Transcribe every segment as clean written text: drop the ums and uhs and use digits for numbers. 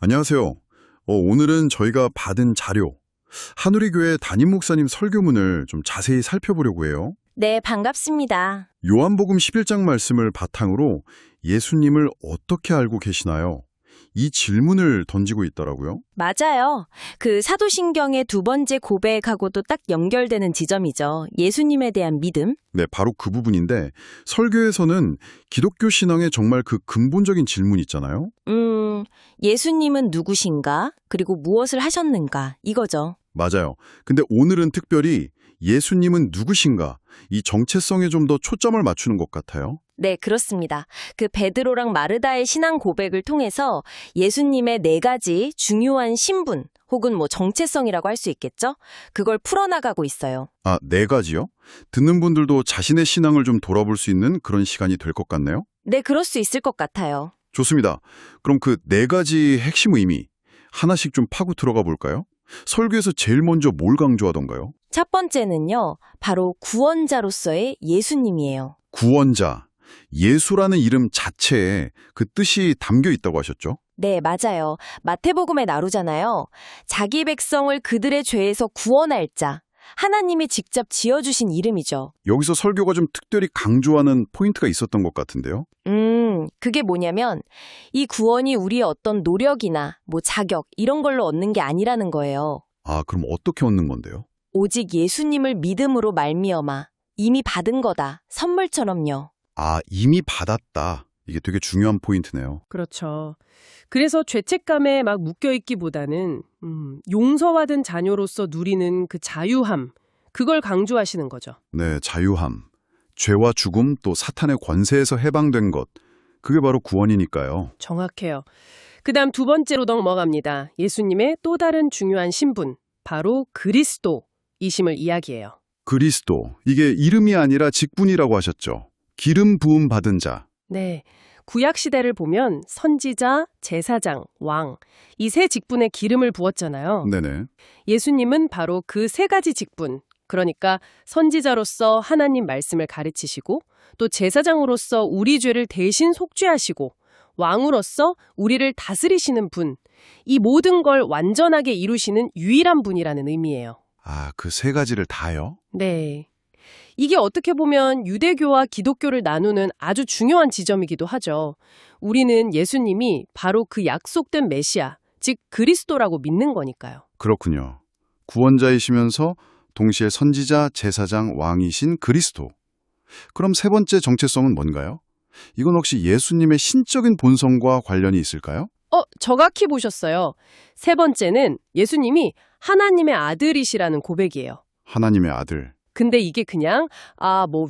안녕하세요. 오늘은 저희가 받은 자료, 한우리교회 담임 목사님 설교문을 좀 자세히 살펴보려고 해요. 네, 반갑습니다. 요한복음 11장 말씀을 바탕으로 예수님을 어떻게 알고 계시나요? 이 질문을 던지고 있더라고요. 맞아요. 그 사도신경의 두 번째 고백하고도 딱 연결되는 지점이죠. 예수님에 대한 믿음. 네, 바로 그 부분인데 설교에서는 기독교 신앙의 정말 그 근본적인 질문이 있잖아요. 예수님은 누구신가? 그리고 무엇을 하셨는가? 이거죠. 맞아요. 근데 오늘은 특별히 예수님은 누구신가? 이 정체성에 좀 더 초점을 맞추는 것 같아요. 네, 그렇습니다. 그 베드로랑 마르다의 신앙 고백을 통해서 예수님의 네 가지 중요한 신분 혹은 정체성이라고 할 수 있겠죠? 그걸 풀어나가고 있어요. 아, 네 가지요? 듣는 분들도 자신의 신앙을 좀 돌아볼 수 있는 그런 시간이 될 것 같네요. 네, 그럴 수 있을 것 같아요. 좋습니다. 그럼 그 네 가지 핵심 의미 하나씩 좀 파고 들어가 볼까요? 설교에서 제일 먼저 뭘 강조하던가요? 첫 번째는요, 바로 구원자로서의 예수님이에요. 구원자, 예수라는 이름 자체에 그 뜻이 담겨 있다고 하셨죠? 네, 맞아요. 마태복음에 나오잖아요. 자기 백성을 그들의 죄에서 구원할 자. 하나님이 직접 지어주신 이름이죠. 여기서 설교가 좀 특별히 강조하는 포인트가 있었던 것 같은데요. 그게 뭐냐면 이 구원이 우리의 어떤 노력이나 자격 이런 걸로 얻는 게 아니라는 거예요. 아, 그럼 어떻게 얻는 건데요? 오직 예수님을 믿음으로 말미암아 이미 받은 거다. 선물처럼요. 아, 이미 받았다. 이게 되게 중요한 포인트네요. 그렇죠. 그래서 죄책감에 막 묶여있기보다는 용서받은 자녀로서 누리는 그 자유함, 그걸 강조하시는 거죠. 네, 자유함. 죄와 죽음 또 사탄의 권세에서 해방된 것. 그게 바로 구원이니까요. 정확해요. 그다음 두 번째로 넘어갑니다. 예수님의 또 다른 중요한 신분, 바로 그리스도이심을 이야기해요. 그리스도. 이게 이름이 아니라 직분이라고 하셨죠. 기름 부음 받은 자. 네, 구약시대를 보면 선지자, 제사장, 왕, 이 세 직분에 기름을 부었잖아요. 네네. 예수님은 바로 그 세 가지 직분, 그러니까 선지자로서 하나님 말씀을 가르치시고 또 제사장으로서 우리 죄를 대신 속죄하시고 왕으로서 우리를 다스리시는 분, 이 모든 걸 완전하게 이루시는 유일한 분이라는 의미예요. 아, 그 세 가지를 다요? 네. 이게 어떻게 보면 유대교와 기독교를 나누는 아주 중요한 지점이기도 하죠. 우리는 예수님이 바로 그 약속된 메시아, 즉 그리스도라고 믿는 거니까요. 그렇군요. 구원자이시면서 동시에 선지자, 제사장, 왕이신 그리스도. 그럼 세 번째 정체성은 뭔가요? 이건 혹시 예수님의 신적인 본성과 관련이 있을까요? 정확히 보셨어요. 세 번째는 예수님이 하나님의 아들이시라는 고백이에요. 하나님의 아들. 근데 이게 그냥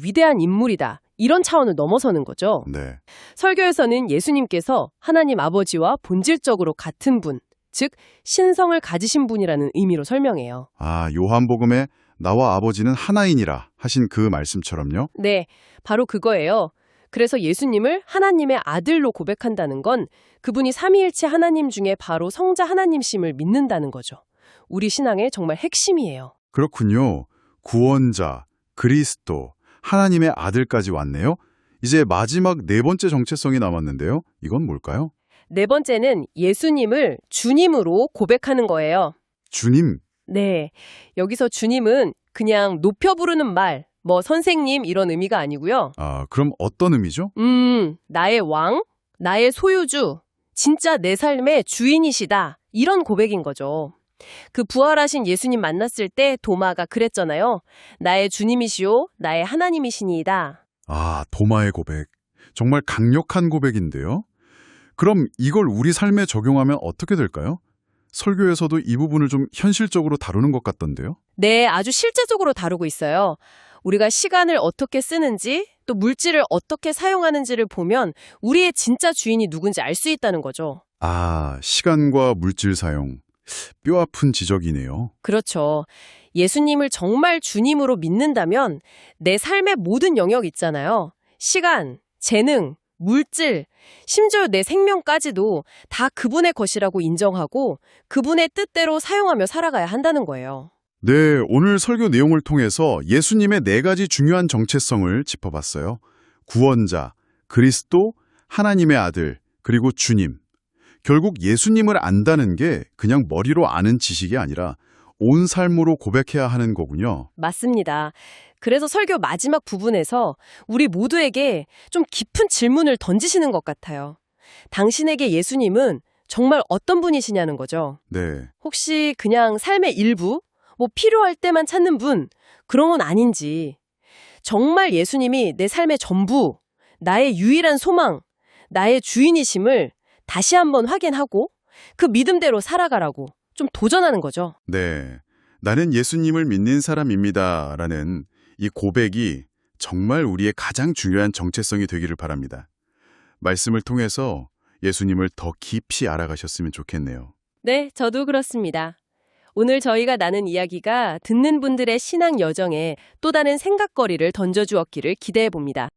위대한 인물이다. 이런 차원을 넘어서는 거죠. 네. 설교에서는 예수님께서 하나님 아버지와 본질적으로 같은 분, 즉 신성을 가지신 분이라는 의미로 설명해요. 아, 요한복음에 나와 아버지는 하나이니라 하신 그 말씀처럼요? 네, 바로 그거예요. 그래서 예수님을 하나님의 아들로 고백한다는 건 그분이 삼위일체 하나님 중에 바로 성자 하나님심을 믿는다는 거죠. 우리 신앙의 정말 핵심이에요. 그렇군요. 구원자, 그리스도, 하나님의 아들까지 왔네요. 이제 마지막 네 번째 정체성이 남았는데요. 이건 뭘까요? 네 번째는 예수님을 주님으로 고백하는 거예요. 주님. 네, 여기서 주님은 그냥 높여 부르는 말, 선생님 이런 의미가 아니고요. 아, 그럼 어떤 의미죠? 나의 왕, 나의 소유주, 진짜 내 삶의 주인이시다. 이런 고백인 거죠. 그 부활하신 예수님 만났을 때 도마가 그랬잖아요. 나의 주님이시오, 나의 하나님이시니이다. 아, 도마의 고백. 정말 강력한 고백인데요. 그럼 이걸 우리 삶에 적용하면 어떻게 될까요? 설교에서도 이 부분을 좀 현실적으로 다루는 것 같던데요. 네, 아주 실제적으로 다루고 있어요. 우리가 시간을 어떻게 쓰는지, 또 물질을 어떻게 사용하는지를 보면 우리의 진짜 주인이 누군지 알 수 있다는 거죠. 아, 시간과 물질 사용. 뼈아픈 지적이네요. 그렇죠. 예수님을 정말 주님으로 믿는다면 내 삶의 모든 영역 있잖아요. 시간, 재능, 물질, 심지어 내 생명까지도 다 그분의 것이라고 인정하고 그분의 뜻대로 사용하며 살아가야 한다는 거예요. 네, 오늘 설교 내용을 통해서 예수님의 네 가지 중요한 정체성을 짚어봤어요. 구원자, 그리스도, 하나님의 아들, 그리고 주님. 결국 예수님을 안다는 게 그냥 머리로 아는 지식이 아니라 온 삶으로 고백해야 하는 거군요. 맞습니다. 그래서 설교 마지막 부분에서 우리 모두에게 좀 깊은 질문을 던지시는 것 같아요. 당신에게 예수님은 정말 어떤 분이시냐는 거죠. 네. 혹시 그냥 삶의 일부, 필요할 때만 찾는 분, 그런 건 아닌지. 정말 예수님이 내 삶의 전부, 나의 유일한 소망, 나의 주인이심을 다시 한번 확인하고 그 믿음대로 살아가라고 좀 도전하는 거죠. 네. 나는 예수님을 믿는 사람입니다. 라는 이 고백이 정말 우리의 가장 중요한 정체성이 되기를 바랍니다. 말씀을 통해서 예수님을 더 깊이 알아가셨으면 좋겠네요. 네, 저도 그렇습니다. 오늘 저희가 나눈 이야기가 듣는 분들의 신앙 여정에 또 다른 생각거리를 던져주었기를 기대해 봅니다.